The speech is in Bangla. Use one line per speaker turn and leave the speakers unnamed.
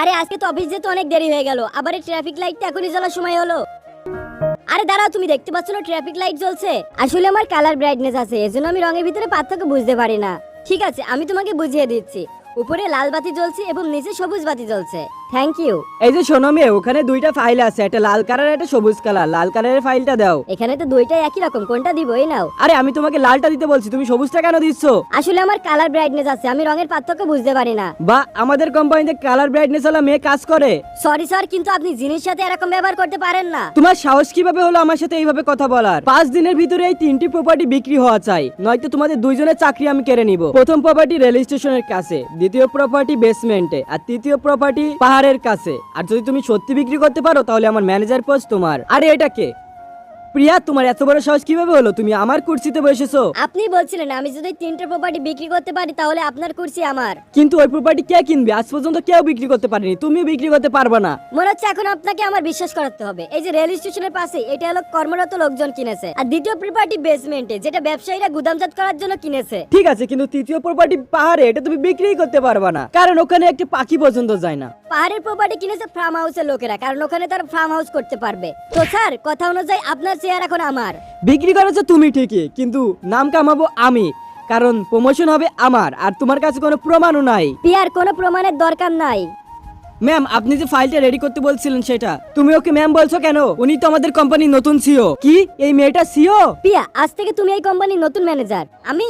আরে আজকে তো অফিস যেতে অনেক দেরি হয়ে গেল, আবার এই ট্রাফিক লাইটটা এখনই জ্বলার সময় হলো। আরে দাঁড়াও, তুমি দেখতে পাচ্ছ না ট্রাফিক লাইট জ্বলছে? আসলে আমার কালার ব্রাইটনেস আছে, এজন্য আমি রঙের ভিতরে পার্থক্য বুঝতে পারি না। ঠিক আছে, আমি তোমাকে বুঝিয়ে দিচ্ছি। উপরে লাল বাতি জ্বলছে এবং নিচে সবুজ বাতি জ্বলছে। Thank you.
এই যে শোনো মেয়ে, ওখানে দুইটা ফাইল আছে, একটা লাল কালার একটা সবুজ কালার। লাল কালারের ফাইলটা দাও।
এখানে তো দুইটাই একই রকম, কোনটা দিব? এই নাও।
আরে আমি তোমাকে লালটা দিতে বলছি, তুমি সবুজটা কেন দিচ্ছ?
আসলে আমার কালার ব্রাইটনেস আছে, আমি রঙের পার্থক্য বুঝতে পারি না।
বা আমাদের কোম্পানিতে কালার ব্রাইটনেস ওয়ালা মেয়ে কাজ করে।
সরি স্যার, কিন্তু আপনি জিনিস সাথে এরকম ব্যবহার করতে পারেন না।
তোমার সাহস কিভাবে হলো আমার সাথে এইভাবে কথা বলার? 5 দিনের ভিতরে এই 3টি প্রপার্টি বিক্রি হওয়া চাই, নয়তো তোমাদের দুইজনের চাকরি আমি কেড়ে নিব। প্রথম প্রপার্টি রেল স্টেশনের কাছে, দ্বিতীয় প্রপার্টি বেসমেন্টে, আর তৃতীয় প্রপার্টি পাহাড়ের কাছে। আর যদি তুমি সত্যি বিক্রি করতে পারো তাহলে আমার ম্যানেজার পোস্ট তোমার। আরে এটা কে? প্রিয়া, তোমার এত বড় সাহস কিভাবে হলো? তুমি আমার কুর্সিতে বসেছো।
আপনি বলছিলেন আমি যদি 3টে প্রপার্টি বিক্রি করতে পারি তাহলে আপনার কুর্সি আমার।
কিন্তু ওই প্রপার্টি কে কিনবে? আজ পর্যন্ত কেউ বিক্রি করতে পারেনি, তুমিও বিক্রি করতে পারবে না।
মনে হচ্ছে এখন আপনাকে আমার বিশ্বাস করাতে হবে। এই যে রেল স্টেশনের পাশে, এটা হলো কর্মরত লোকজন কিনেছে। আর দ্বিতীয় প্রপার্টি বেসমেন্টে, যেটা ব্যবসায়ীরা গুদামজাত করার জন্য কিনেছে।
ঠিক আছে, কিন্তু তৃতীয় প্রপার্টি পাহাড়ে, এটা তুমি বিক্রিই করতে পারবে না, কারণ ওখানে একটা পাখি পর্যন্ত যায় না।
পাহাড়ের প্রপার্টি কিনেছে ফার্ম হাউসের লোকেরা, কারণ ওখানে তারা ফার্ম হাউস করতে পারবে। তো স্যার, কথা অনুযায়ী আপনার চেয়ার এখন আমার।
বিক্রি করেছো তুমি ঠিকই, কিন্তু নাম কামাবো আমি, কারণ প্রমোশন হবে আমার, আর তোমার কাছে কোনো প্রমাণও নাই।
পিয়ার, কোনো প্রমাণের দরকার নাই।
ম্যাম, আপনি যে ফাইলটা রেডি করতে বলছিলেন সেটা, তুমি ওকে ম্যাম বলছো কেন? উনি তো আমাদের কোম্পানির নতুন সিও। কি এই মেয়েটা সিও?
পিয়া, আজ থেকে তুমি এই কোম্পানির নতুন ম্যানেজার। আমি